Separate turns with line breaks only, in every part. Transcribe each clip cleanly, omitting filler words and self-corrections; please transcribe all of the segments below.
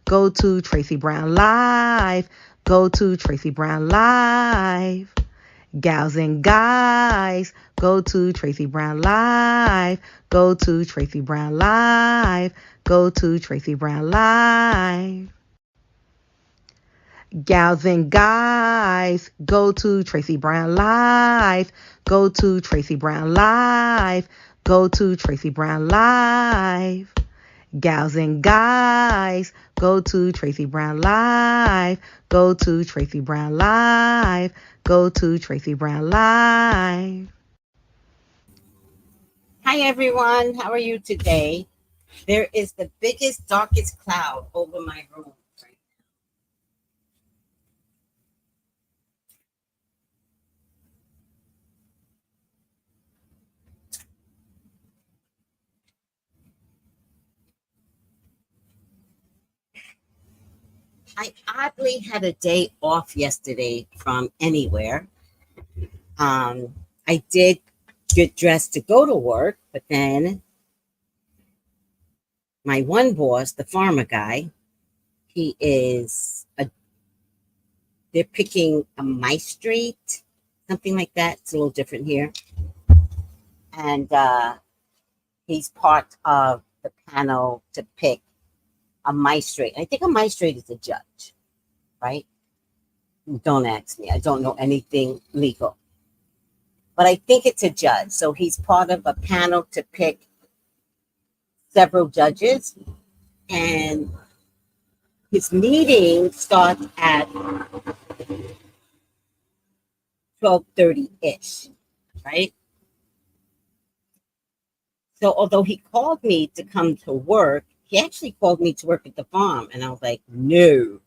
Go to Tracy Brown Live. Go to Tracy Brown Live. Gals and guys, go to Tracy Brown Live. Go to Tracy Brown Live. Go to Tracy Brown Live. Gals and guys, go to Tracy Brown Live. Go to Tracy Brown Live. Go to Tracy Brown Live. Gals and guys, go to Tracy Brown Live. Go to Tracy Brown Live. Go to Tracy Brown Live.
Hi everyone, how are you today? There is the biggest, darkest cloud over my room right now. I oddly had a day off yesterday from anywhere. I did get dressed to go to work, but then my one boss, the farmer guy, he is a they're picking a my street, something like that. It's a little different here. And he's part of the panel to pick a magistrate. I think a magistrate is a judge, right? Don't ask me. I don't know anything legal. But I think it's a judge. So he's part of a panel to pick several judges. And his meeting starts at 12:30-ish, right? So although he called me to come to work, he actually called me to work at the farm. And I was like, no,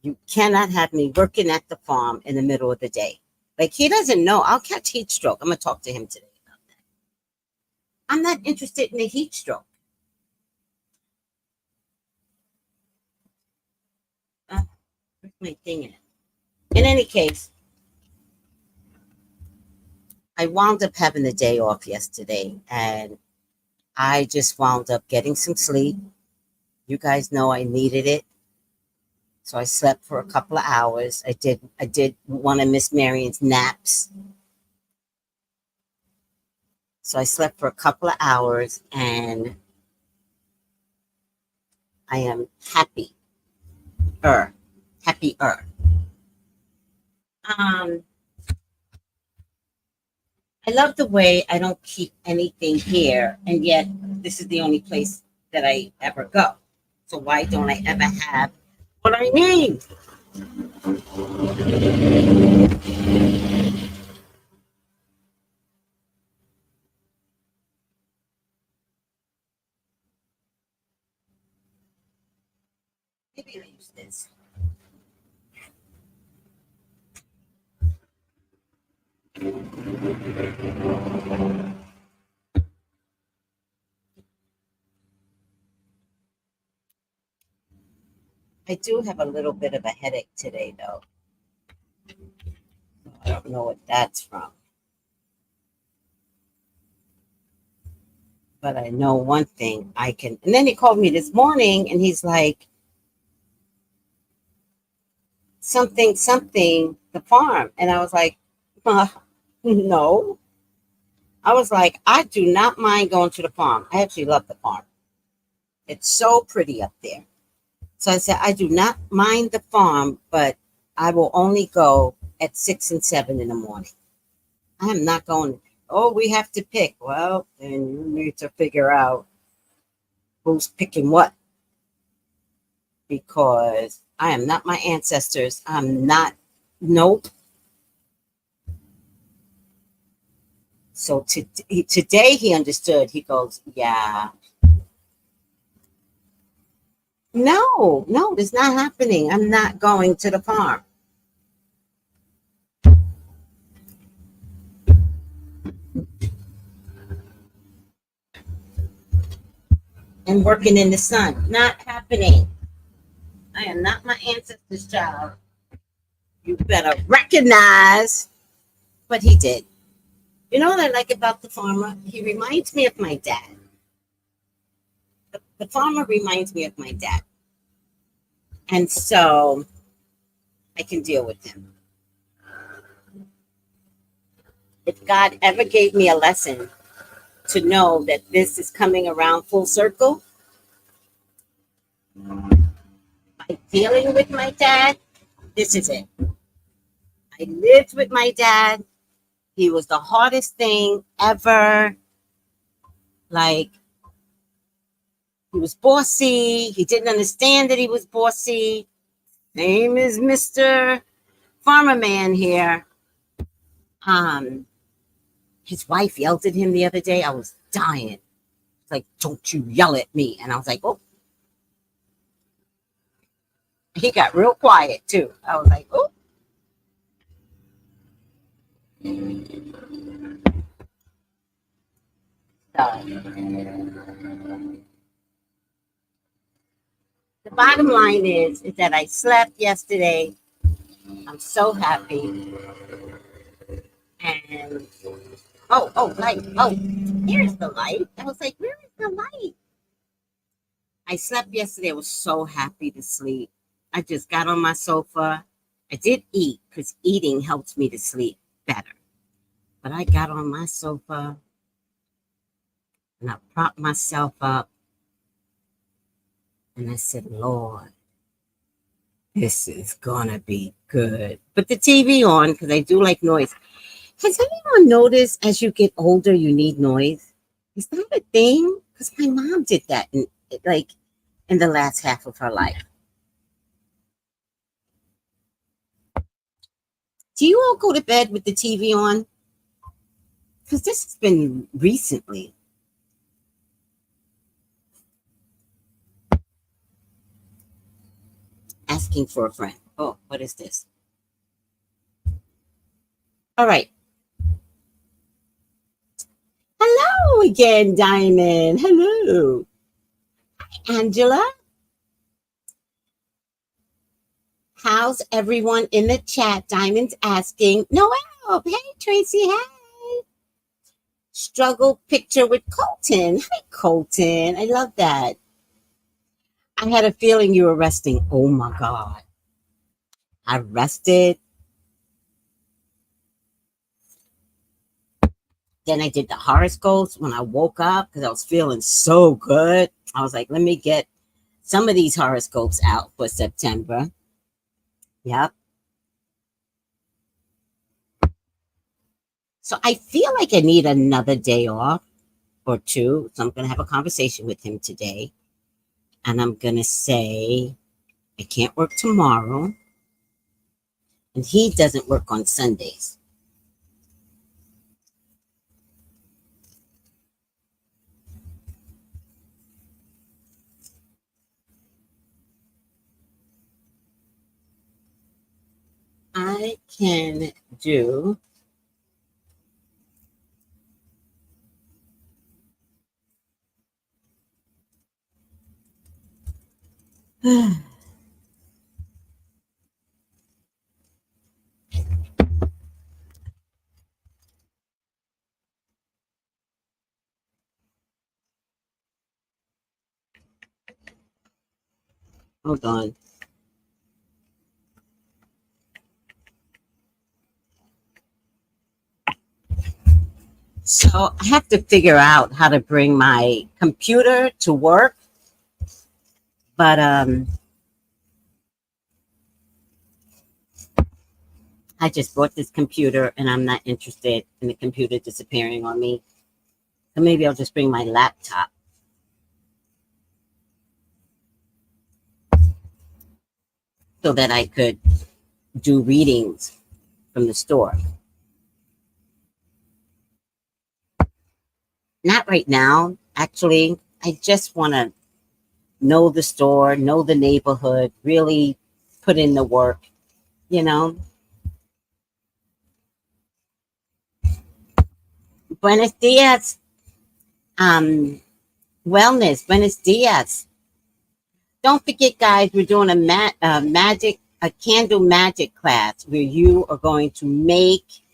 you cannot have me working at the farm in the middle of the day. Like, he doesn't know. I'll catch heat stroke. I'm going to talk to him today about that. I'm not interested in a heat stroke. Where's my thing at? In any case, I wound up having the day off yesterday, and I just wound up getting some sleep. You guys know I needed it. So I slept for a couple of hours. I did one of Miss Marion's naps. So I slept for a couple of hours, and I am happier. I love the way I don't keep anything here, and yet this is the only place that I ever go. So why don't I ever have what I need? Maybe I use this. I do have a little bit of a headache today, though. I don't know what that's from. But I know one thing I can. And then he called me this morning, and he's like, something, the farm. And I was like, no. I was like, I do not mind going to the farm. I actually love the farm. It's so pretty up there. So I said, I do not mind the farm, but I will only go at 6 and 7 in the morning. I am not going, oh, we have to pick. Well, then you need to figure out who's picking what. Because I am not my ancestors. I'm not, nope. So today he understood. He goes, yeah. No, it's not happening. I'm not going to the farm. And working in the sun. Not happening. I am not my ancestors' child. You better recognize. But he did. You know what I like about the farmer? He reminds me of my dad. The farmer reminds me of my dad. And so I can deal with him. If God ever gave me a lesson to know that this is coming around full circle, by dealing with my dad, this is it. I lived with my dad. He was the hardest thing ever. Like, he was bossy. He didn't understand that he was bossy. Name is Mr. Farmer Man here. His wife yelled at him the other day. I was dying. Like, don't you yell at me. And I was like, oh. He got real quiet too. I was like, oh. So, the bottom line is that I slept yesterday. I'm so happy. And light. Oh, here's the light. I was like, where is the light? I slept yesterday. I was so happy to sleep. I just got on my sofa. I did eat because eating helps me to sleep better. But I got on my sofa and I propped myself up and I said, Lord, this is gonna be good. Put the TV on because I do like noise. Has anyone noticed as you get older, you need noise? Is that a thing? Because my mom did that in the last half of her life. Do you all go to bed with the TV on? Because this has been recently. Asking for a friend. Oh, what is this? All right. Hello again, Diamond. Hello. Hi, Angela. How's everyone in the chat? Diamond's asking. Noel. Hey, Tracy. Hey. Struggle picture with Colton. Hi, Colton. I love that. I had a feeling you were resting. Oh, my God. I rested. Then I did the horoscopes when I woke up because I was feeling so good. I was like, let me get some of these horoscopes out for September. Yep. So I feel like I need another day off or two. So I'm going to have a conversation with him today. And I'm going to say, I can't work tomorrow. And he doesn't work on Sundays. I can do hold on. So I have to figure out how to bring my computer to work. But I just bought this computer and I'm not interested in the computer disappearing on me. So maybe I'll just bring my laptop. So that I could do readings from the store. Not right now, actually. I just want to know the store, know the neighborhood, really put in the work, you know. Buenos dias. Wellness. Buenos dias. Don't forget, guys, we're doing a candle magic class where you are going to make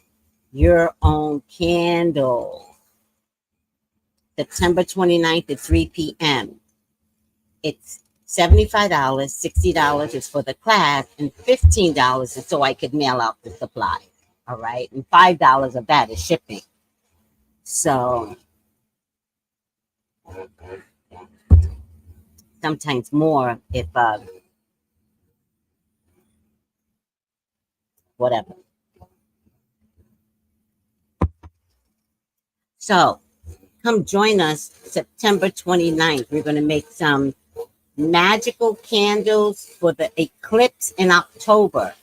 your own candle. September 29th at 3 p.m. It's $75, $60 is for the class, and $15 is so I could mail out the supply. All right. And $5 of that is shipping. So sometimes more if whatever. So come join us September 29th. We're going to make some magical candles for the eclipse in October.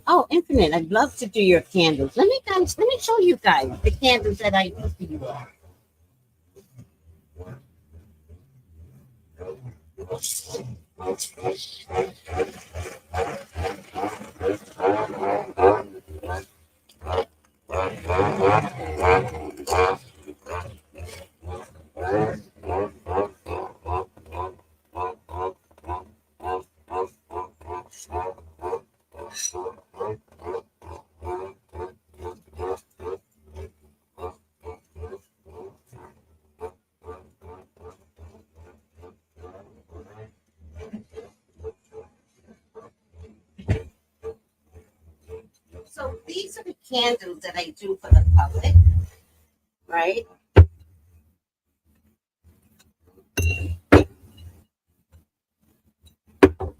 Oh, Infinite, I'd love to do your candles. Let me show you guys the candles that I do for you all. So these are the candles that I do for the public, right?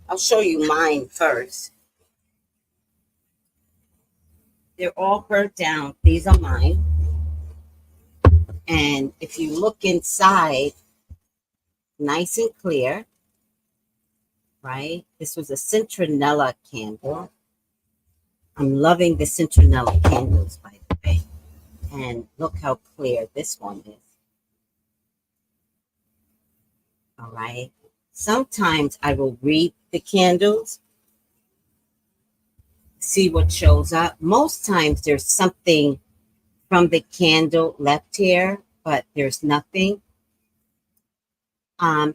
I'll show you mine first. They're all burnt down. These are mine. And if you look inside, nice and clear, right? This was a citronella candle. I'm loving the citronella candles, by the way. And look how clear this one is. All right. Sometimes I will read the candles, see what shows up. Most times there's something from the candle left here, but there's nothing.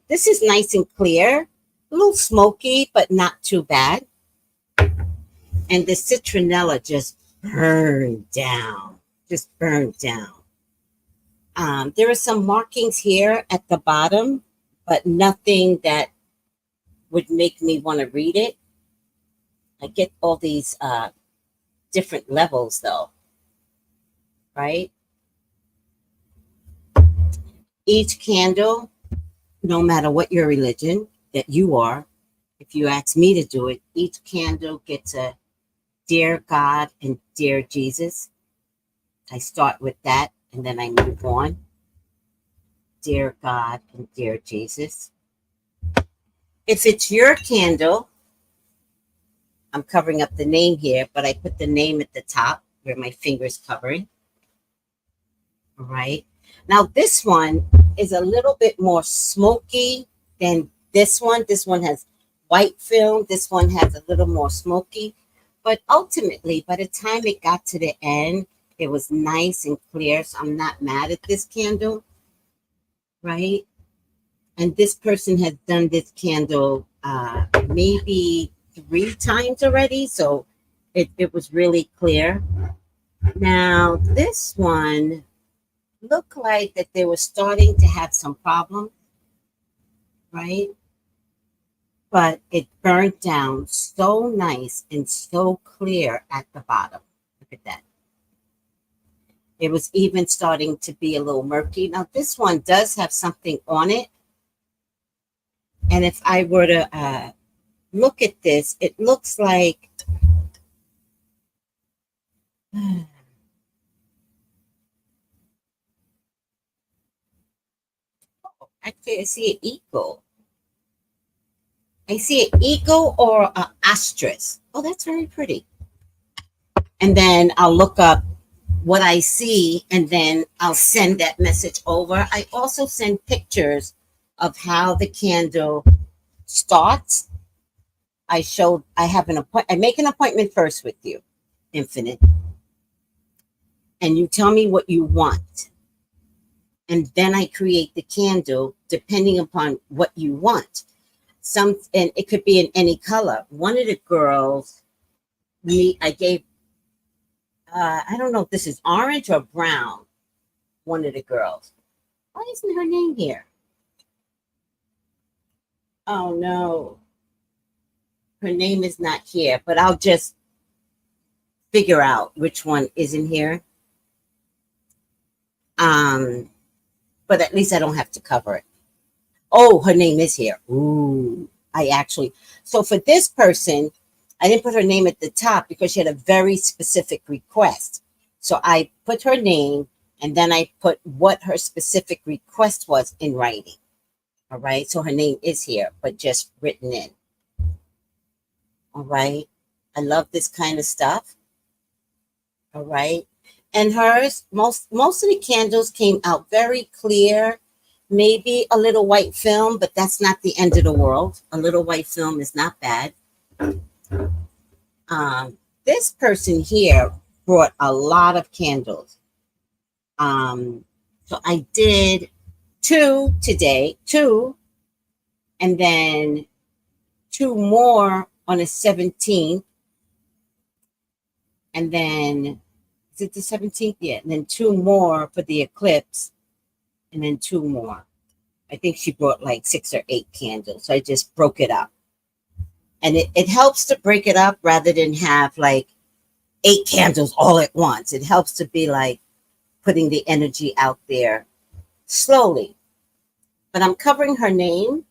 This is nice and clear, a little smoky, but not too bad. And the citronella just burned down, There are some markings here at the bottom, but nothing that would make me want to read it. I get all these different levels though, right? Each candle, no matter what your religion that you are, if you ask me to do it, each candle gets a Dear God and Dear Jesus. I start with that and then I move on. Dear God and Dear Jesus. If it's your candle, I'm covering up the name here, but I put the name at the top where my finger's covering. All right. Now this one is a little bit more smoky than this one. This one has white film. This one has a little more smoky. But ultimately, by the time it got to the end, it was nice and clear. So I'm not mad at this candle, right? And this person has done this candle maybe 3 times already. So it was really clear. Now, this one looked like that they were starting to have some problems, right? But it burned down so nice and so clear at the bottom. Look at that. It was even starting to be a little murky. Now, this one does have something on it. And if I were to look at this, it looks like... Actually, I see an eagle. I see an eagle or an ostrich. Oh, that's very pretty. And then I'll look up what I see, and then I'll send that message over. I also send pictures of how the candle starts. I have an appointment. I make an appointment first with you, Infinite. And you tell me what you want. And then I create the candle depending upon what you want. And it could be in any color. One of the girls, I gave, I don't know if this is orange or brown. One of the girls. Why isn't her name here? Oh no, her name is not here, but I'll just figure out which one isn't here. Um, but at least I don't have to cover it. Oh, her name is here. Ooh, I actually. So for this person, I didn't put her name at the top because she had a very specific request. So I put her name and then I put what her specific request was in writing. All right. So her name is here, but just written in. All right. I love this kind of stuff. All right. And hers, most of the candles came out very clear, maybe a little white film, but that's not the end of the world. A little white film is not bad. This person here brought a lot of candles. So I did two today, two, and then two more on the 17th. And then, is it the 17th? Yeah. And then two more for the eclipse. And then two more. I think she brought like 6 or 8 candles. So I just broke it up. And it helps to break it up rather than have like 8 candles all at once. It helps to be like putting the energy out there slowly. But I'm covering her name.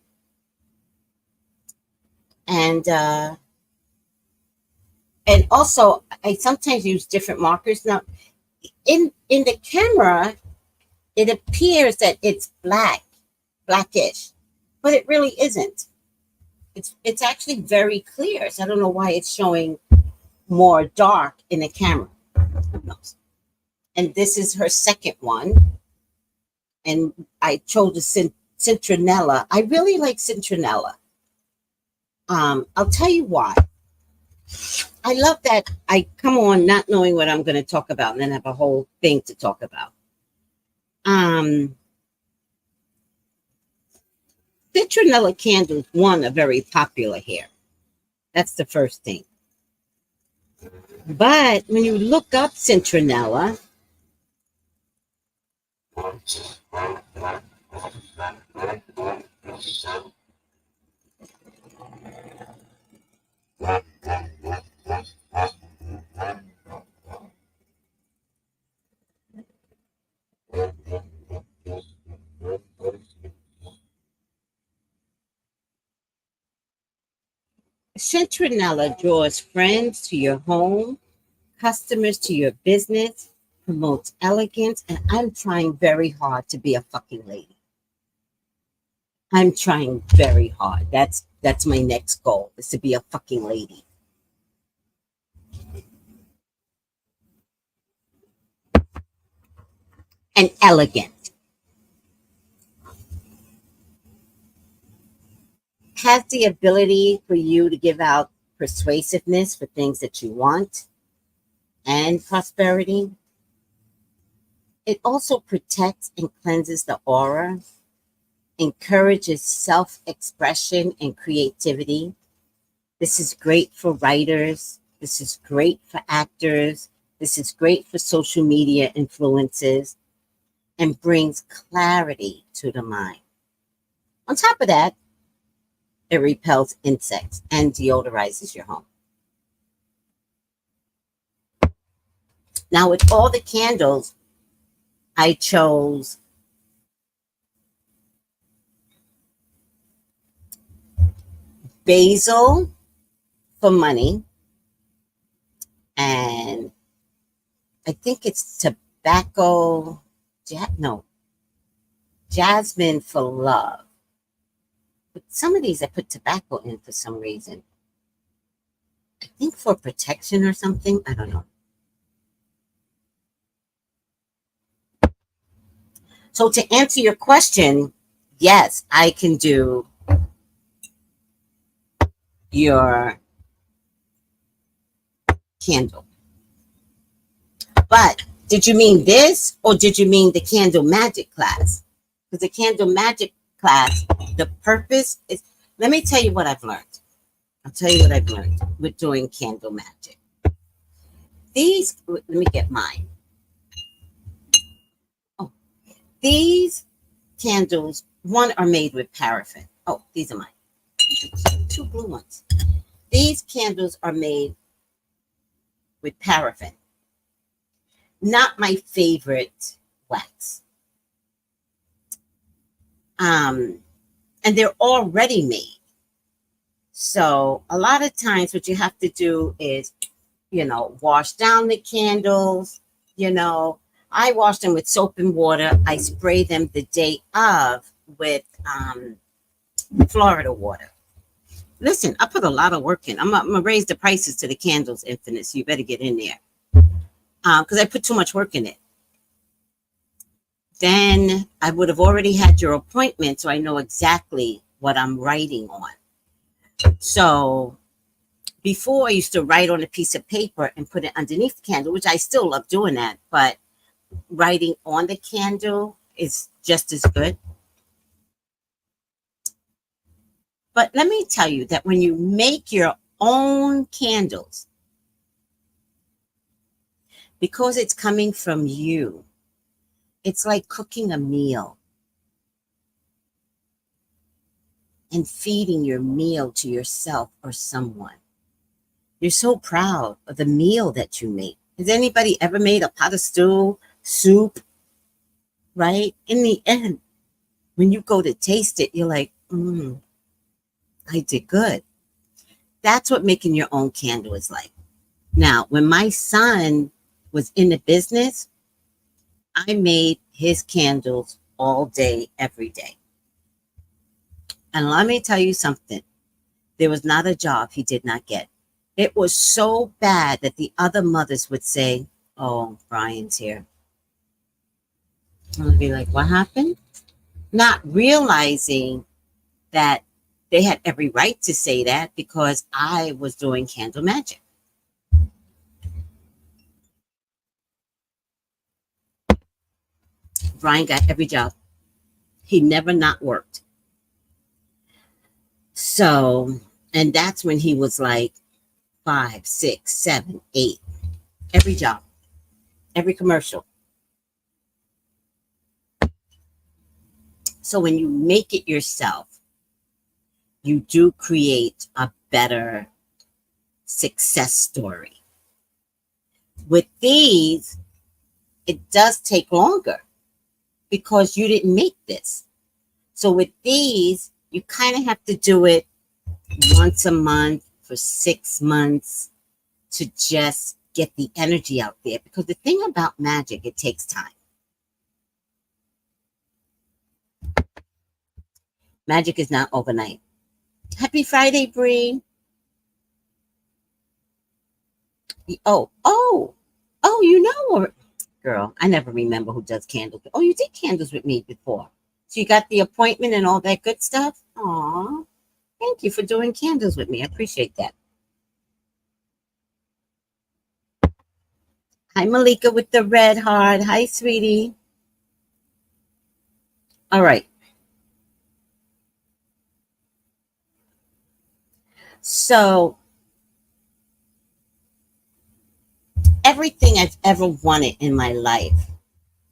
And also I sometimes use different markers. Now in the camera, it appears that it's blackish, but it really isn't. It's actually very clear. So I don't know why it's showing more dark in the camera. And this is her second one. And I chose the citronella. I really like citronella. I'll tell you why. I love that I come on not knowing what I'm going to talk about and then have a whole thing to talk about. Citronella candles, one, are very popular here. That's the first thing. But when you look up citronella, citronella draws friends to your home, customers to your business, promotes elegance, and I'm trying very hard to be a fucking lady. I'm trying very hard. That's my next goal, is to be a fucking lady. And elegant. Has the ability for you to give out persuasiveness for things that you want and prosperity. It also protects and cleanses the aura, encourages self-expression and creativity. This is great for writers. This is great for actors. This is great for social media influences and brings clarity to the mind. On top of that, it repels insects and deodorizes your home. Now, with all the candles, I chose basil for money, and I think it's tobacco, jasmine for love. But some of these I put tobacco in for some reason. I think for protection or something. I don't know. So to answer your question, yes, I can do your candle. But did you mean this or did you mean the candle magic class? Because the candle magic class, the purpose is, let me tell you what I've learned. I'll tell you what I've learned with doing candle magic. Let me get mine. Oh, these candles, one, are made with paraffin. Oh, these are mine. Two blue ones. These candles are made with paraffin. Not my favorite wax. And they're already made. So a lot of times what you have to do is, wash down the candles. I wash them with soap and water. I spray them the day of with Florida water. Listen, I put a lot of work in. I'm gonna raise the prices to the candles infinite, so you better get in there. Because I put too much work in it. Then I would have already had your appointment, so I know exactly what I'm writing on. So before I used to write on a piece of paper and put it underneath the candle, which I still love doing that, but writing on the candle is just as good. But let me tell you that when you make your own candles, because it's coming from you, it's like cooking a meal and feeding your meal to yourself or someone. You're so proud of the meal that you make. Has anybody ever made a pot of stew, soup, right? In the end, when you go to taste it, you're like, I did good. That's what making your own candle is like. Now, when my son was in the business, I made his candles all day, every day. And let me tell you something. There was not a job he did not get. It was so bad that the other mothers would say, oh, Brian's here. I'd be like, what happened? Not realizing that they had every right to say that because I was doing candle magic. Brian got every job. He never not worked. So, and that's when he was like 5, 6, 7, 8. Every job, every commercial. So when you make it yourself, you do create a better success story. With these, it does take longer because you didn't make this. So with these, you kind of have to do it once a month for 6 months to just get the energy out there. Because the thing about magic, it takes time. Magic is not overnight. Happy Friday, Bree. You know, girl, I never remember who does candles. Oh, you did candles with me before. So you got the appointment and all that good stuff? Aw, thank you for doing candles with me. I appreciate that. Hi, Malika with the red heart. Hi, sweetie. All right. So everything I've ever wanted in my life,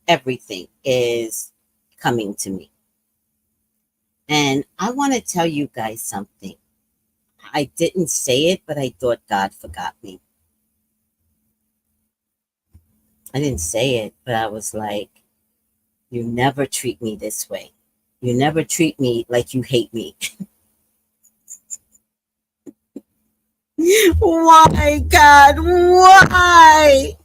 everything is coming to me. And I want to tell you guys something. I didn't say it, but I thought God forgot me. I didn't say it, but I was like, you never treat me this way. You never treat me like you hate me. Why, God? Why?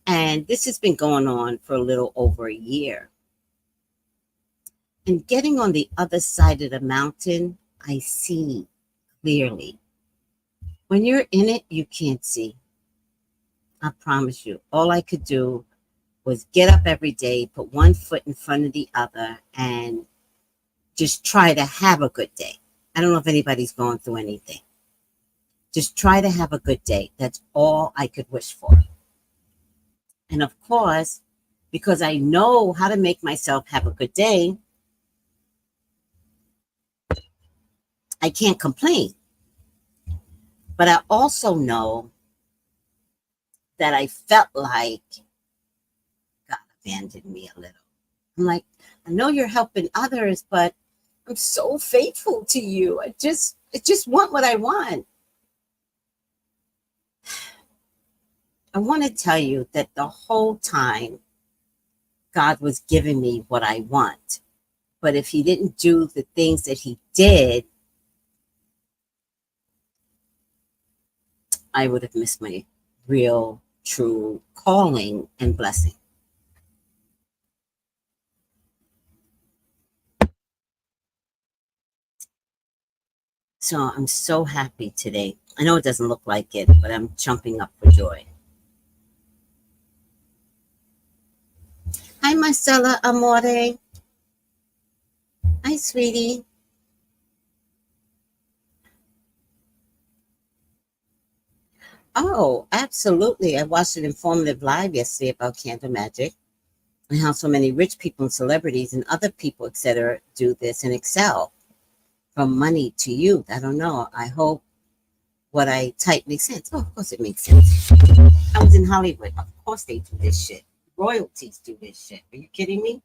And this has been going on for a little over a year. And getting on the other side of the mountain, I see clearly. When you're in it, you can't see. I promise you. All I could do was get up every day, put one foot in front of the other, and just try to have a good day. I don't know if anybody's going through anything. Just try to have a good day. That's all I could wish for. And of course, because I know how to make myself have a good day, I can't complain. But I also know that I felt like God abandoned me a little. I'm like, I know you're helping others, but I'm so faithful to you. I just want what I want. I want to tell you that the whole time God was giving me what I want. But if he didn't do the things that he did, I would have missed my real, true calling and blessing. So I'm so happy today. I know it doesn't look like it, but I'm jumping up for joy. Hi, Marcella Amore. Hi, sweetie. Oh, absolutely. I watched an informative live yesterday about candle magic and how so many rich people and celebrities and other people, etc., do this and excel from money to youth. I don't know. I hope what I type makes sense. Oh, of course it makes sense. I was in Hollywood. Of course they do this shit. Royalties do this shit. Are you kidding me?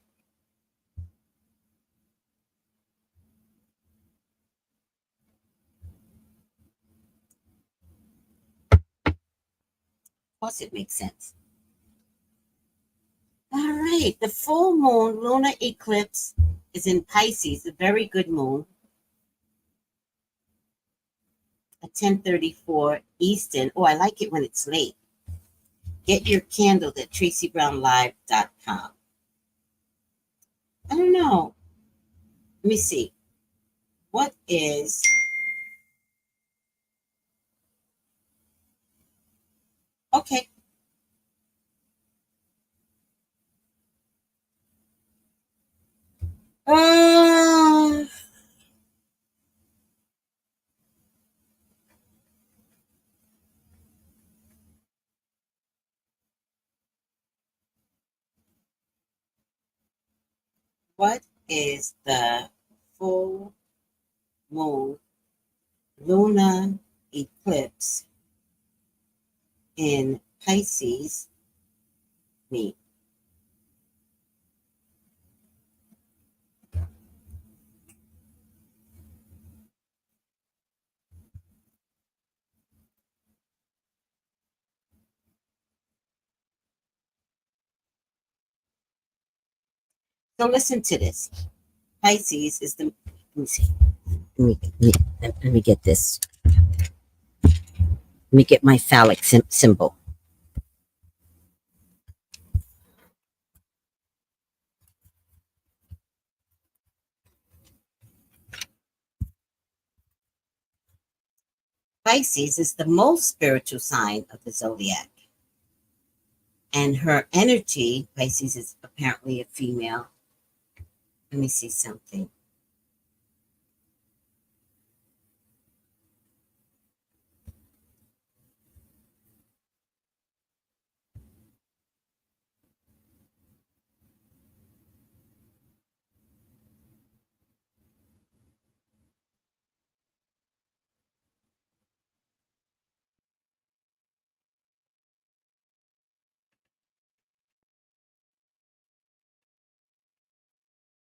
Of course it makes sense. All right. The full moon lunar eclipse is in Pisces, a very good moon, at 10:34 Eastern. Oh, I like it when it's late. Get your candle at tracybrownlive.com. I don't know. Let me see. What is okay? Uh, what is the full moon lunar eclipse in Pisces mean? So listen to this. Pisces is the. Let me see. Let me get this. Let me get my phallic symbol. Pisces is the most spiritual sign of the zodiac. And her energy, Pisces is apparently a female. Let me see something.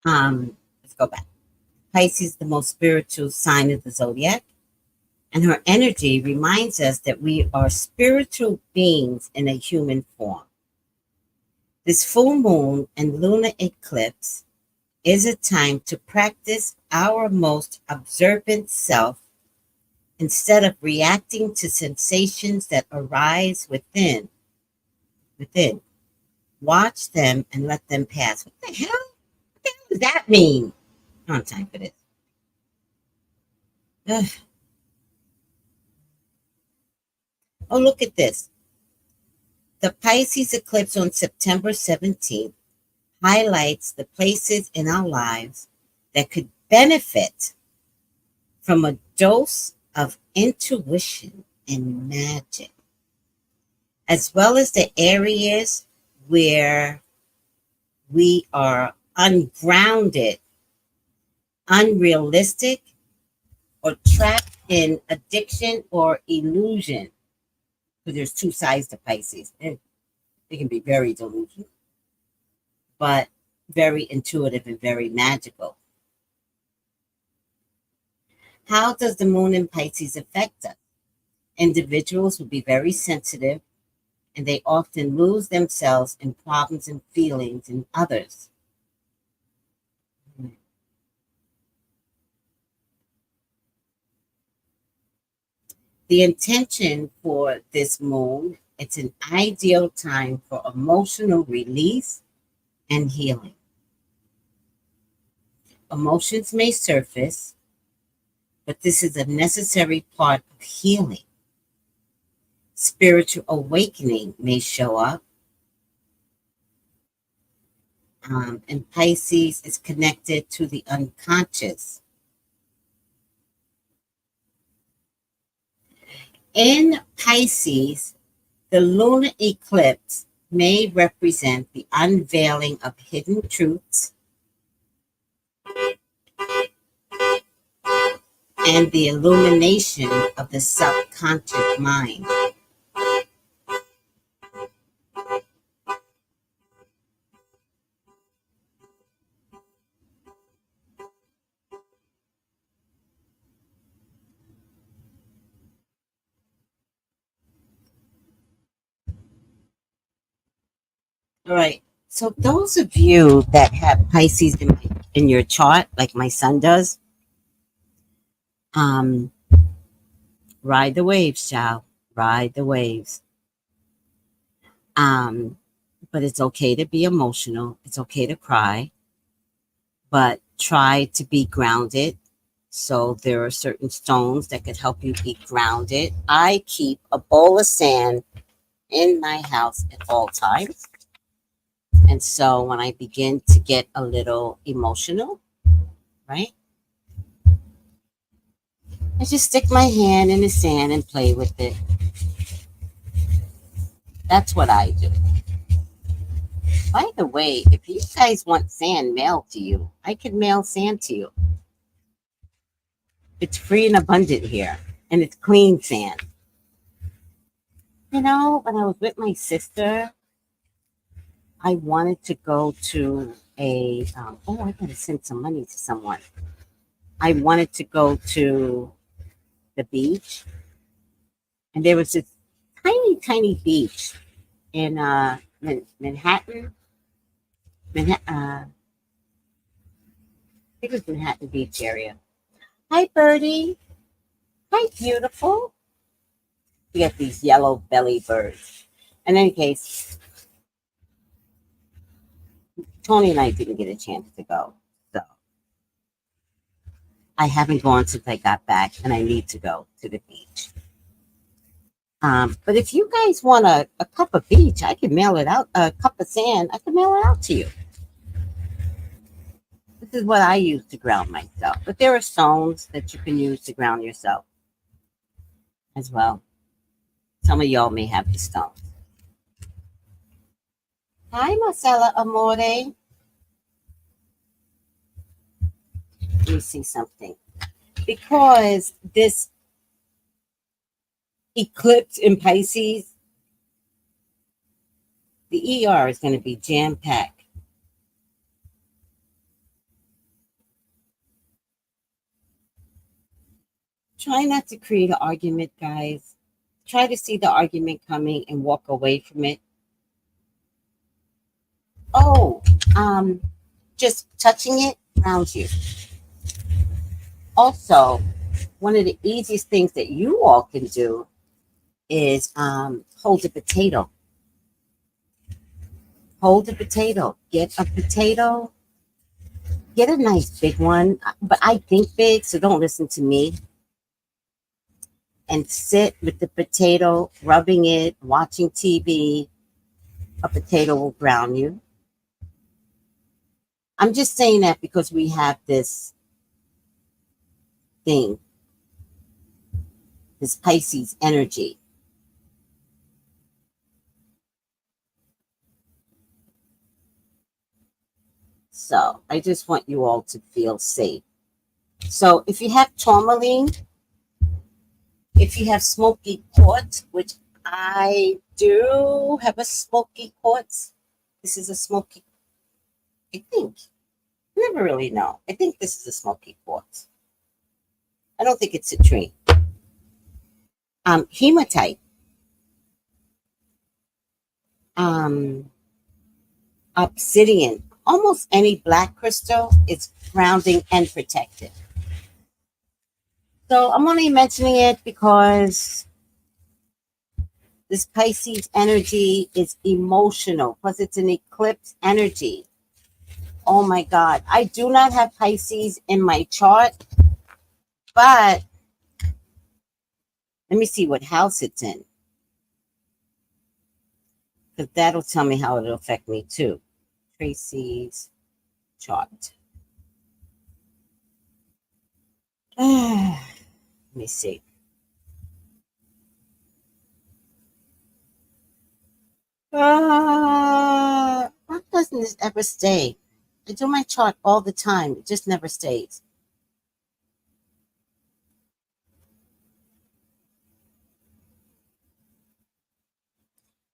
Let's go back. Pisces, the most spiritual sign of the zodiac, and her energy reminds us that we are spiritual beings in a human form. This full moon and lunar eclipse is a time to practice our most observant self instead of reacting to sensations that arise within. Watch them and let them pass. What the hell? What the hell does that mean? I don't have time for this. Ugh. Oh, look at this. The Pisces eclipse on September 17th highlights the places in our lives that could benefit from a dose of intuition and magic, as well as the areas where we are ungrounded, unrealistic, or trapped in addiction or illusion. Because there's two sides to Pisces. They can be very delusional, but very intuitive and very magical. How does the moon in Pisces affect us? Individuals will be very sensitive and they often lose themselves in problems and feelings in others. The intention for this moon, it's an ideal time for emotional release and healing. Emotions may surface, but this is a necessary part of healing. Spiritual awakening may show up. And Pisces is connected to the unconscious. In Pisces, the lunar eclipse may represent the unveiling of hidden truths and the illumination of the subconscious mind. All right. So those of you that have Pisces in your chart, like my son does, um, ride the waves, child. Ride the waves. Um, but it's okay to be emotional. It's okay to cry, but try to be grounded. So there are certain stones that could help you be grounded. I keep a bowl of sand in my house at all times. And so when I begin to get a little emotional, right, I just stick my hand in the sand and play with it. That's what I do. By the way, if you guys want sand mailed to you, I can mail sand to you. It's free and abundant here, and it's clean sand. You know, when I was with my sister, I wanted to go to I gotta send some money to someone. I wanted to go to the beach, and there was this tiny, tiny beach in Manhattan. I think it was Manhattan Beach area. Hi, Birdie. Hi, beautiful. We got these yellow belly birds. In any case, Tony and I didn't get a chance to go. So I haven't gone since I got back, and I need to go to the beach. But if you guys want a cup of beach, I can mail it out. A cup of sand, I can mail it out to you. This is what I use to ground myself. But there are stones that you can use to ground yourself as well. Some of y'all may have the stones. Hi, Marcella Amore. Let me see something. Because this eclipse in Pisces, the ER is going to be jam-packed. Try not to create an argument, guys. Try to see the argument coming and walk away from it. Oh, just touching it grounds you. Also, one of the easiest things that you all can do is hold a potato. Hold a potato. Get a potato. Get a nice big one. But I think big, so don't listen to me. And sit with the potato, rubbing it, watching TV. A potato will ground you. I'm just saying that because we have this thing, this Pisces energy. So I just want you all to feel safe. So if you have tourmaline, if you have smoky quartz, which I do have a smoky quartz. This is a smoky, I think. I never really know. I think this is a smoky quartz. I don't think it's citrine. Hematite. Obsidian. Almost any black crystal is grounding and protective. So I'm only mentioning it because this Pisces energy is emotional. Plus, it's an eclipse energy. Oh my God. I do not have Pisces in my chart, but let me see what house it's in, because that'll tell me how it'll affect me too. Tracy's chart. Let me see. Why doesn't this ever stay? I do my chart all the time. It just never stays.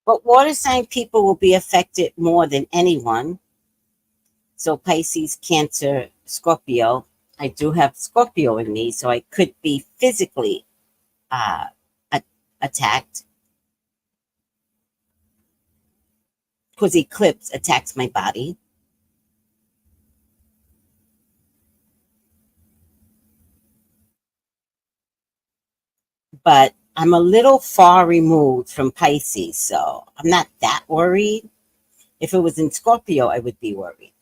But water sign people will be affected more than anyone. So Pisces, Cancer, Scorpio. I do have Scorpio in me, so I could be physically uh, attacked. Because eclipse attacks my body. But I'm a little far removed from Pisces, so I'm not that worried. If it was in Scorpio, I would be worried.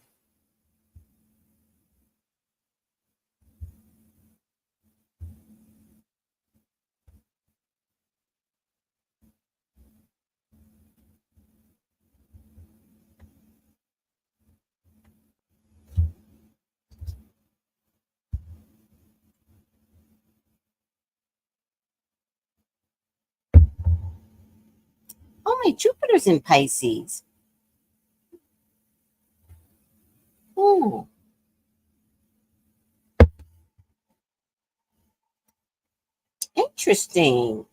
Oh, my Jupiter's in Pisces. Ooh. Interesting.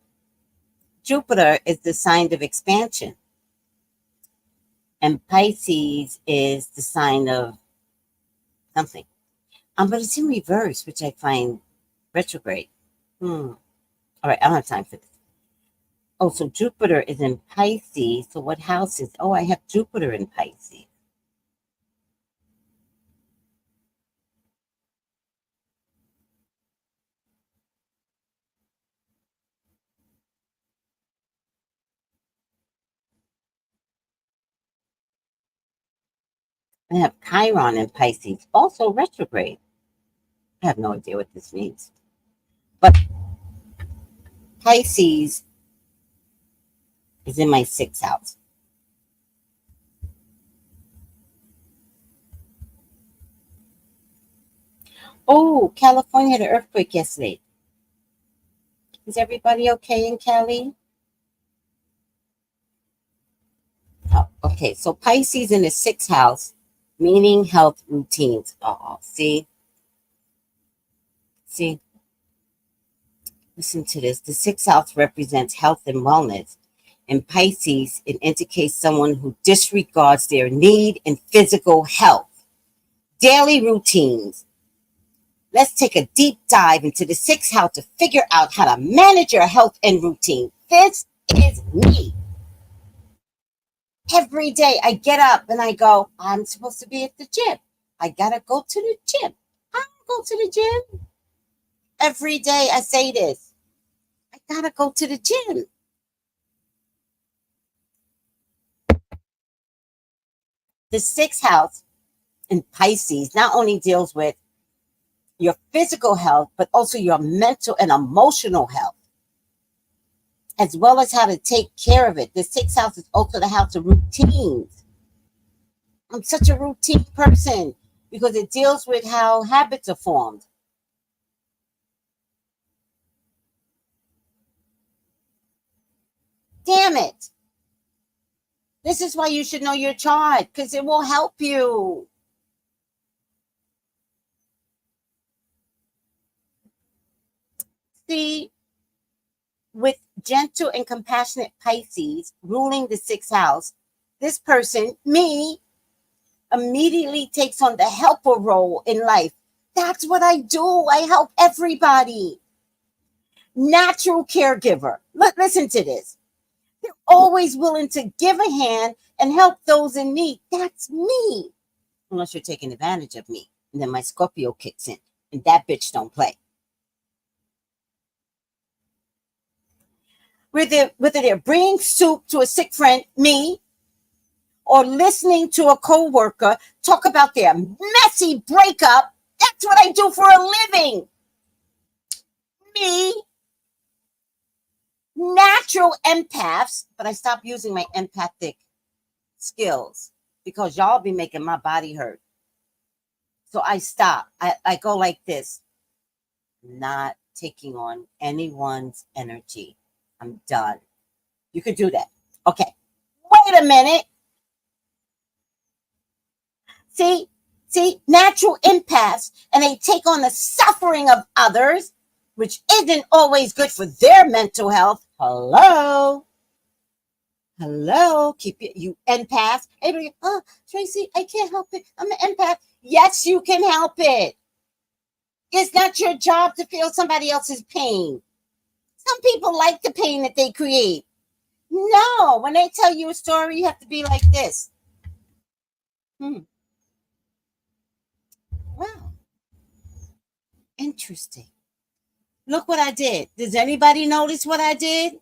Jupiter is the sign of expansion, and Pisces is the sign of something. But it's in reverse, which I find retrograde. All right, I don't have time for this. Oh, so Jupiter is in Pisces. So what house is? Oh, I have Jupiter in Pisces. I have Chiron in Pisces, also retrograde. I have no idea what this means. But Pisces is in my sixth house. Oh, California had an earthquake yesterday. Is everybody okay in Cali? Oh, okay, so Pisces in the sixth house, meaning health routines. Oh, see? See? Listen to this. The sixth house represents health and wellness. In Pisces, it indicates someone who disregards their need in physical health. Daily routines. Let's take a deep dive into the sixth house to figure out how to manage your health and routine. This is me. Every day I get up and I go, I'm supposed to be at the gym. I gotta go to the gym. I don't go to the gym. Every day I say this. I gotta go to the gym. The sixth house in Pisces not only deals with your physical health, but also your mental and emotional health, as well as how to take care of it. The sixth house is also the house of routines. I'm such a routine person because it deals with how habits are formed. Damn it. This is why you should know your chart, because it will help you. See, with gentle and compassionate Pisces ruling the sixth house, this person, me, immediately takes on the helper role in life. That's what I do. I help everybody. natural caregiver. Listen to this. They're always willing to give a hand and help those in need. That's me. Unless you're taking advantage of me. And then my Scorpio kicks in. And that bitch don't play. Whether they're bringing soup to a sick friend, me, or listening to a coworker talk about their messy breakup, that's what I do for a living. Me. Natural empaths, but I stopped using my empathic skills because y'all be making my body hurt. So I stop. I go like this. Not taking on anyone's energy. I'm done. You could do that. Okay. Wait a minute. See, natural empaths, and they take on the suffering of others, which isn't always good for their mental health. Hello. Keep it, you empath. Everybody, oh, Tracy, I can't help it. I'm an empath. Yes, you can help it. It's not your job to feel somebody else's pain. Some people like the pain that they create. No, when they tell you a story, you have to be like this. Wow. Interesting. Look what I did. Does anybody notice what I did?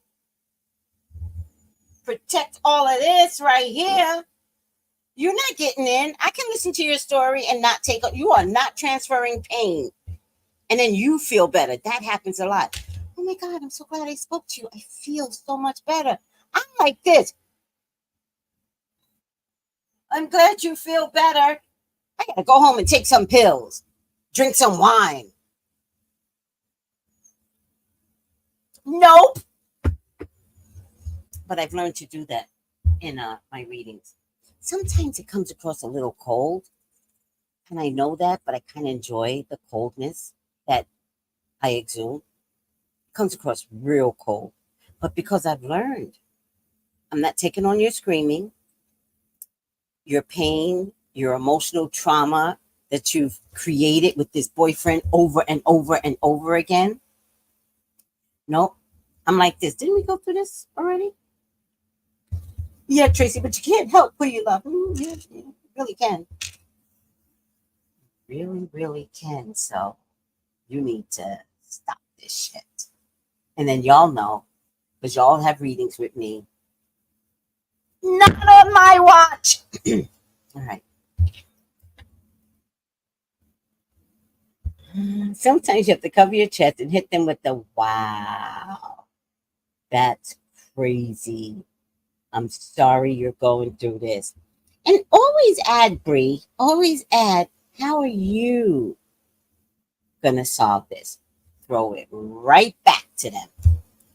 Protect all of this right here. You're not getting in. I can listen to your story and not take it. You are not transferring pain. And then you feel better. That happens a lot. Oh my God, I'm so glad I spoke to you. I feel so much better. I'm like this. I'm glad you feel better. I gotta go home and take some pills. Drink some wine. Nope. But I've learned to do that in my readings. Sometimes it comes across a little cold. And I know that, but I kind of enjoy the coldness that I exude. It comes across real cold. But because I've learned, I'm not taking on your screaming, your pain, your emotional trauma that you've created with this boyfriend over and over and over again. Nope. I'm like this. Didn't we go through this already? Yeah, Tracy, but you can't help who you love. Yeah, you really can. Really can. So you need to stop this shit. And then y'all know, because y'all have readings with me. Not on my watch. All right. Sometimes you have to cover your chest and hit them with the wow. That's crazy. I'm sorry you're going through this. And always add, Bree, always add, how are you going to solve this? Throw it right back to them.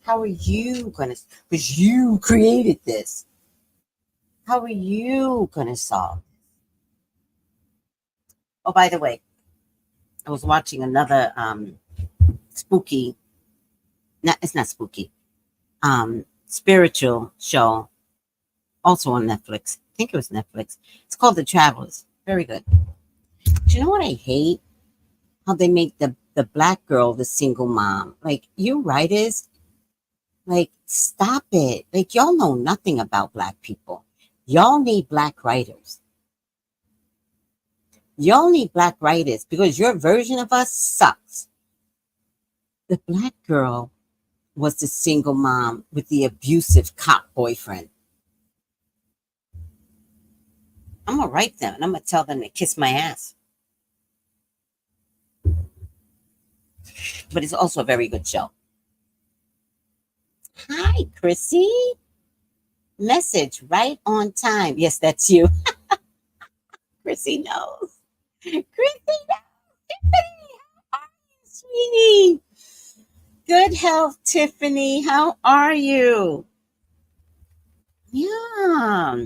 How are you going to, because you created this. How are you going to solve this? Oh, by the way, I was watching another spooky, it's not spooky, spiritual show, also on Netflix. I think it was Netflix. It's called The Travelers. Very good. Do you know what I hate? How they make the black girl the single mom. Like, you writers, like, stop it. Like, y'all know nothing about black people. Y'all need black writers. Y'all need black writers because your version of us sucks. The black girl was the single mom with the abusive cop boyfriend. I'm going to write them and I'm going to tell them to kiss my ass. But it's also a very good show. Hi, Chrissy. Message right on time. Yes, that's you. Chrissy knows. Chrissy knows. Tiffany, how are you, sweetie? Good health, Tiffany. How are you? Yeah.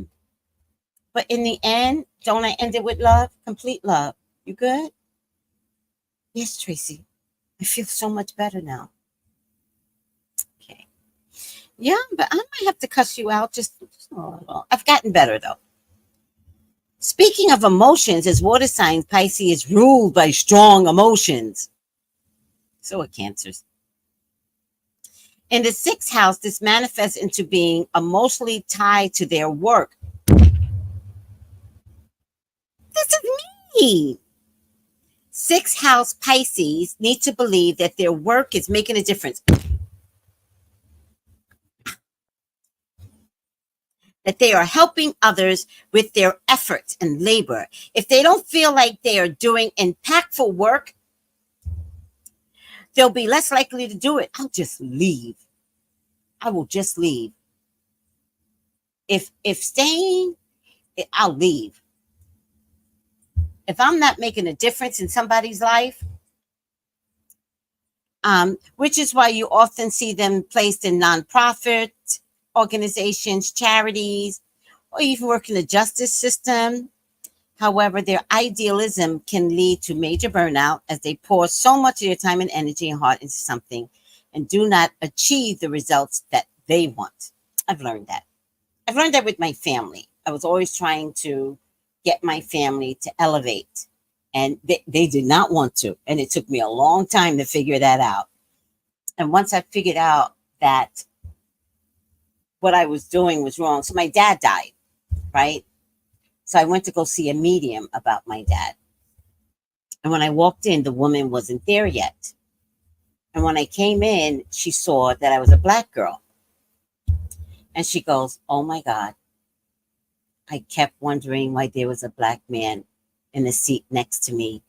But in the end, don't I end it with love? Complete love. You good? Yes, Tracy. I feel so much better now. Okay. Yeah, but I might have to cuss you out just a little. I've gotten better, though. Speaking of emotions, as water signs, Pisces is ruled by strong emotions. So are Cancers. In the sixth house, this manifests into being emotionally tied to their work. This is me. Sixth house Pisces need to believe that their work is making a difference, that they are helping others with their efforts and labor. If they don't feel like they are doing impactful work, they'll be less likely to do it. I'll just leave. I will just leave. If staying, I'll leave. If I'm not making a difference in somebody's life, which is why you often see them placed in nonprofit organizations, charities, or even work in the justice system. However, their idealism can lead to major burnout as they pour so much of their time and energy and heart into something and do not achieve the results that they want. I've learned that. I've learned that with my family. I was always trying to get my family to elevate, and they did not want to. And it took me a long time to figure that out. And once I figured out that what I was doing was wrong, so my dad died, right? So I went to go see a medium about my dad. And when I walked in, the woman wasn't there yet. And when I came in, she saw that I was a black girl. And she goes, "Oh my God, I kept wondering why there was a black man in the seat next to me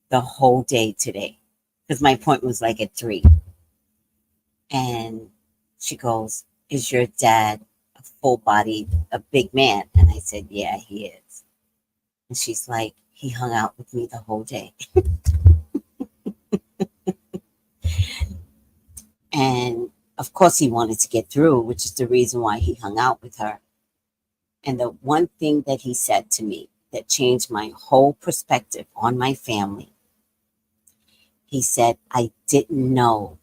the whole day today." Because my appointment was like at 3. And she goes, "Is your dad a full bodied, a big man?" And I said, "Yeah, he is." And she's like, "He hung out with me the whole day." And of course, he wanted to get through, which is the reason why he hung out with her. And the one thing that he said to me that changed my whole perspective on my family, he said, I didn't know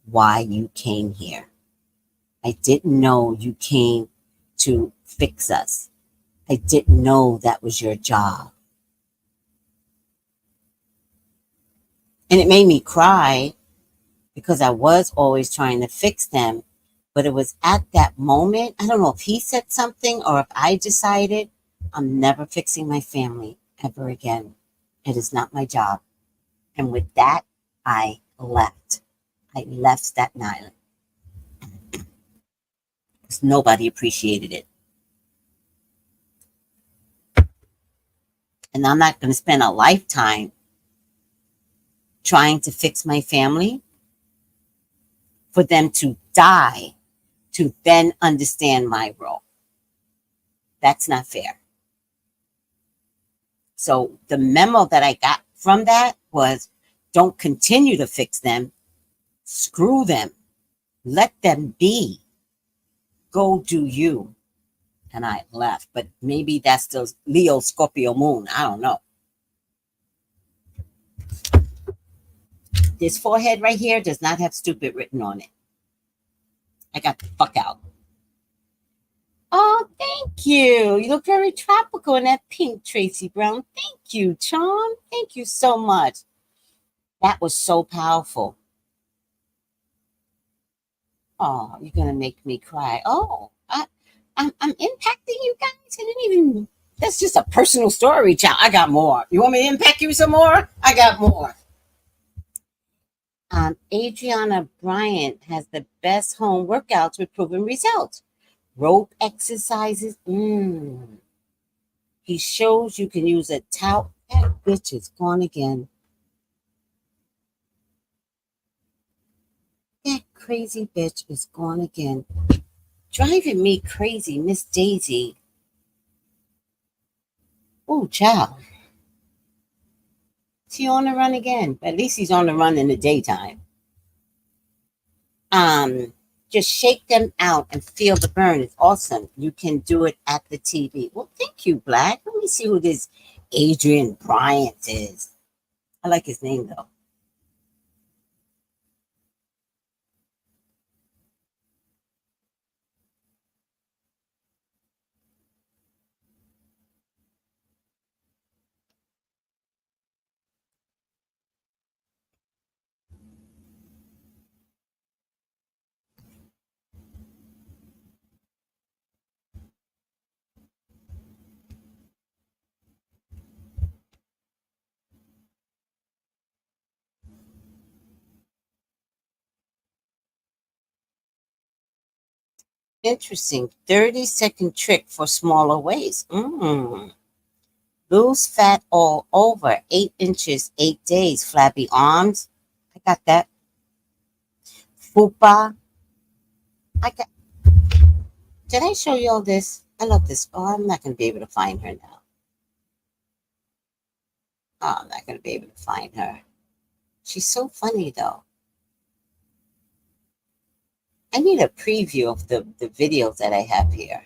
why you came here. I didn't know you came to fix us. I didn't know that was your job." And it made me cry because I was always trying to fix them. But it was at that moment, I don't know if he said something or if I decided, I'm never fixing my family ever again. It is not my job. And with that, I left. I left Staten Island because nobody appreciated it. And I'm not going to spend a lifetime trying to fix my family for them to die to then understand my role. That's not fair. So the memo that I got from that was, don't continue to fix them. Screw them. Let them be. Go do you. And I left. But maybe that's the Leo Scorpio moon. I don't know. This forehead right here does not have stupid written on it. I got the fuck out. Oh, thank you. You look very tropical in that pink, Tracy Brown. Thank you, Charm. Thank you so much. That was so powerful. Oh, you're gonna make me cry. Oh, I'm impacting you guys. I didn't even. That's just a personal story, child. I got more. You want me to impact you some more? I got more. Adriana Bryant has the best home workouts with proven results. Rope exercises. He shows you can use a towel. That bitch is gone again. That crazy bitch is gone again. Driving me crazy, Miss Daisy. Oh, child. Is he on the run again? But at least he's on the run in the daytime. Um, just shake them out and feel the burn. It's awesome. You can do it at the TV. Well, thank you, Black. Let me see who this Adrian Bryant is. I like his name though. Interesting. 30-second trick for smaller waist. Lose fat all over. 8 inches, 8 days. Flabby arms. I got that. Fupa. I got. Did I show you all this? I love this. Oh, I'm not going to be able to find her now. Oh, I'm not going to be able to find her. She's so funny, though. I need a preview of the videos that I have here.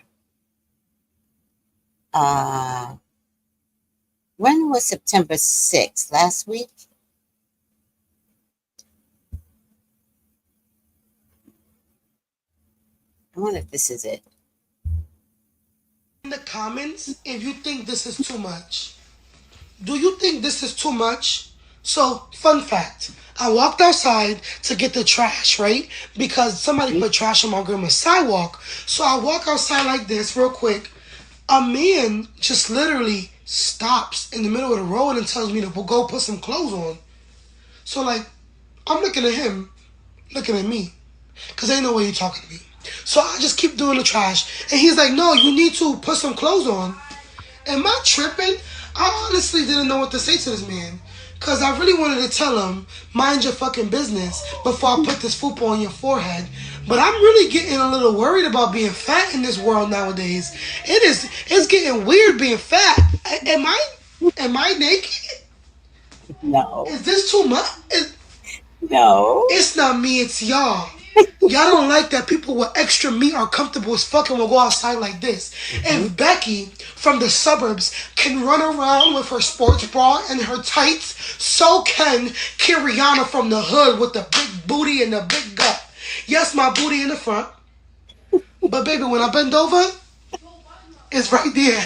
When was September 6th? Last week? I wonder if this is it.
In the comments, if you think this is too much. Do you think this is too much? So, fun fact. I walked outside to get the trash, right? Because somebody put trash on my grandma's sidewalk. So I walk outside like this real quick. A man just literally stops in the middle of the road and tells me to go put some clothes on. So, like, I'm looking at him, looking at me. Because ain't no way you talking to me. So I just keep doing the trash. And he's like, no, you need to put some clothes on. Am I tripping? I honestly didn't know what to say to this man. Because I really wanted to tell him, mind your fucking business before I put this fupa on your forehead. But I'm really getting a little worried about being fat in this world nowadays. It's getting weird being fat. Am I naked?
No.
Is this too much?
No.
It's not me, it's y'all. Y'all don't like that people with extra meat are comfortable as fucking will go outside like this. If Becky from the suburbs can run around with her sports bra and her tights, so can Kiriana from the hood with the big booty and the big gut. Yes, my booty in the front. But baby, when I bend over, it's right there.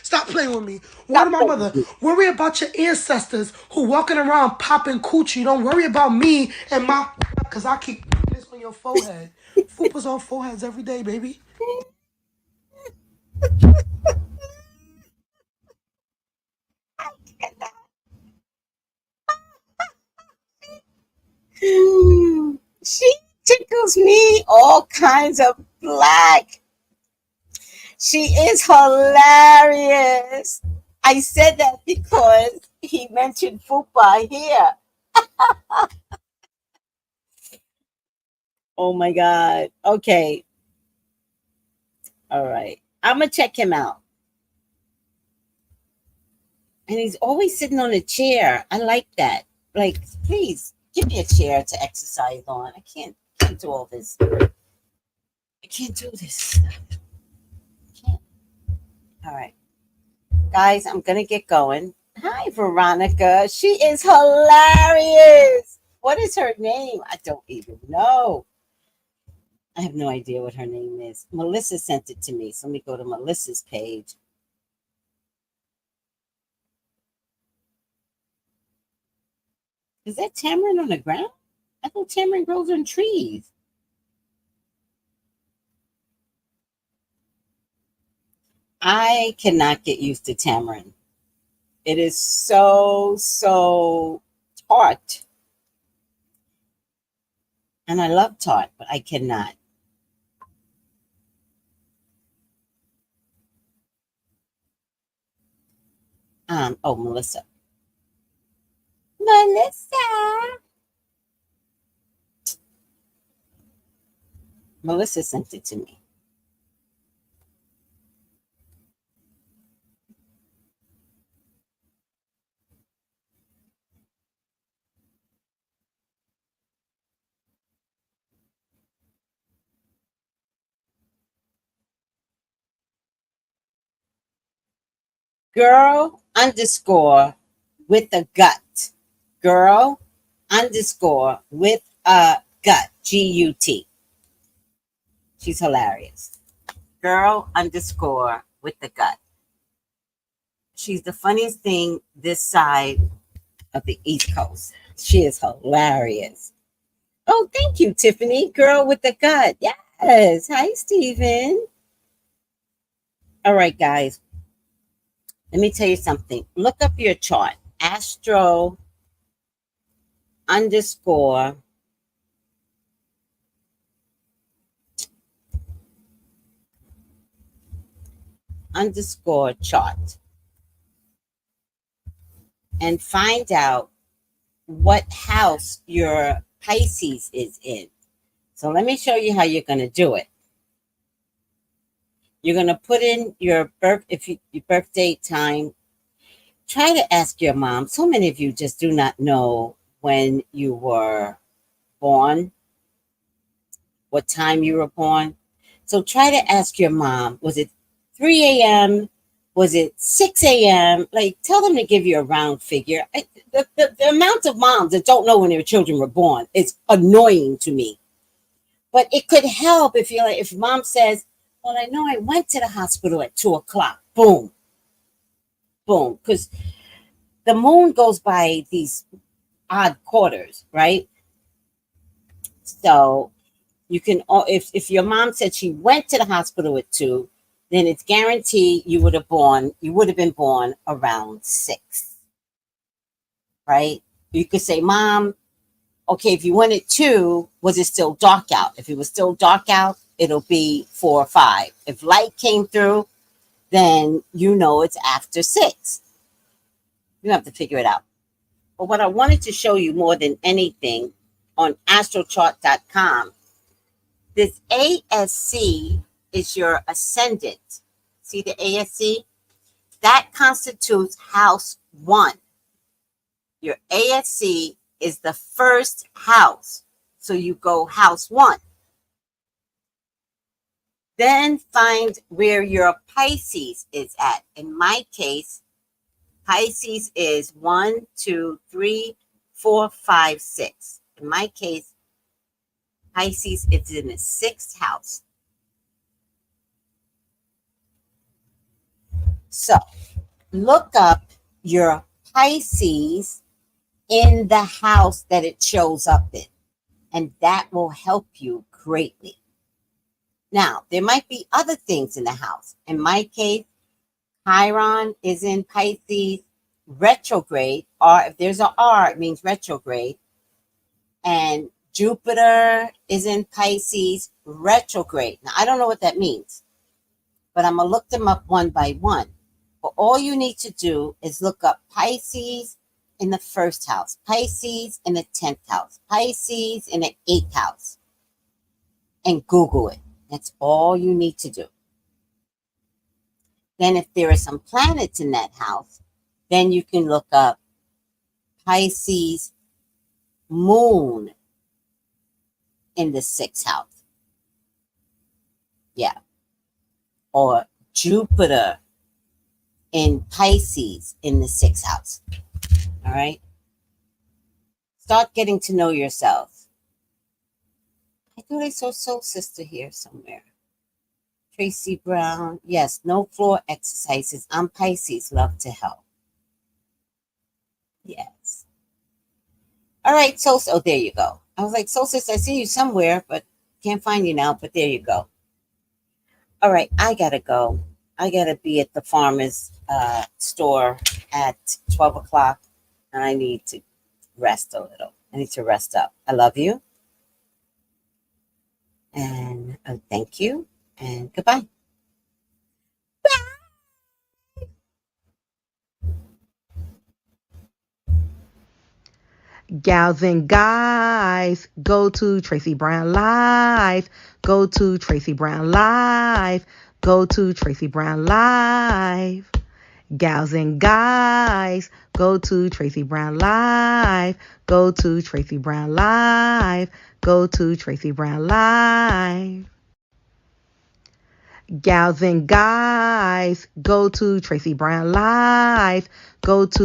Stop playing with me. Word of my mother. Worry about your ancestors who walking around popping coochie. Don't worry about me and my... Because I keep this on your forehead. Fupas on foreheads every day, baby.
She tickles me all kinds of black. She is hilarious. I said that because he mentioned fupa here. Oh my God. Okay. All right. I'm going to check him out. And he's always sitting on a chair. I like that. Like, please give me a chair to exercise on. I can't do all this. I can't do this stuff. I can't. All right. Guys, I'm going to get going. Hi, Veronica. She is hilarious. What is her name? I don't even know. I have no idea what her name is. Melissa sent it to me. So let me go to Melissa's page. Is that tamarind on the ground? I thought tamarind grows on trees. I cannot get used to tamarind. It is so tart. And I love tart, but I cannot. Melissa. Melissa sent it to me. Girl underscore with a gut. Girl underscore with a gut. G-U-T. She's hilarious. Girl underscore with the gut. She's the funniest thing this side of the East Coast. She is hilarious. Oh, thank you, Tiffany. Girl with the gut. Yes. Hi, Steven. All right, guys. Let me tell you something. Look up your chart. Astro underscore _chart and find out what house your Pisces is in. So let me show you how you're going to do it. You're going to put in your your birth date, time. Try to ask your mom. So many of you just do not know when you were born, what time you were born. So try to ask your mom, was it 3 a.m.? Was it 6 a.m.? Like, tell them to give you a round figure. The amount of moms that don't know when their children were born is annoying to me. But it could help if you're like, if mom says, well, I know I went to the hospital at 2 o'clock. Boom. Boom. Because the moon goes by these odd quarters, right? So you can, if your mom said she went to the hospital at 2, then it's guaranteed you would have been born around 6, right? You could say, Mom, okay, if you went at 2, was it still dark out? If it was still dark out, it'll be 4 or 5. If light came through, then you know it's after 6. You have to figure it out. But what I wanted to show you more than anything on astrochart.com, this ASC is your ascendant. See the ASC? That constitutes house 1. Your ASC is the first house. So you go house 1. Then find where your Pisces is at. In my case, Pisces is 1, 2, 3, 4, 5, 6. In my case, Pisces is in the 6th house. So look up your Pisces in the house that it shows up in, and that will help you greatly. Now, there might be other things in the house. In my case, Chiron is in Pisces retrograde, or if there's an R, it means retrograde. And Jupiter is in Pisces retrograde. Now, I don't know what that means, but I'm going to look them up one by one. But all you need to do is look up Pisces in the 1st house, Pisces in the 10th house, Pisces in the 8th house, and Google it. That's all you need to do. Then if there are some planets in that house, then you can look up Pisces moon in the 6th house. Yeah. Or Jupiter in Pisces in the 6th house. All right. Start getting to know yourself. I thought I saw Soul Sister here somewhere. Tracy Brown. Yes, no floor exercises. I'm Pisces. Love to help. Yes. All right. So, there you go. I was like, Soul Sister, I see you somewhere, but can't find you now. But there you go. All right. I got to go. I got to be at the farmer's store at 12 o'clock. And I need to rest a little. I need to rest up. I love you. And thank you. And goodbye.
Gals and guys, go to Tracy Brown Live. Go to Tracy Brown Live. Go to Tracy Brown Live. Gals and guys, go to Tracy Brown Live. Go to Tracy Brown Live. Go to Tracy Brown Live. Gals and guys, go to Tracy Brown Live. Go to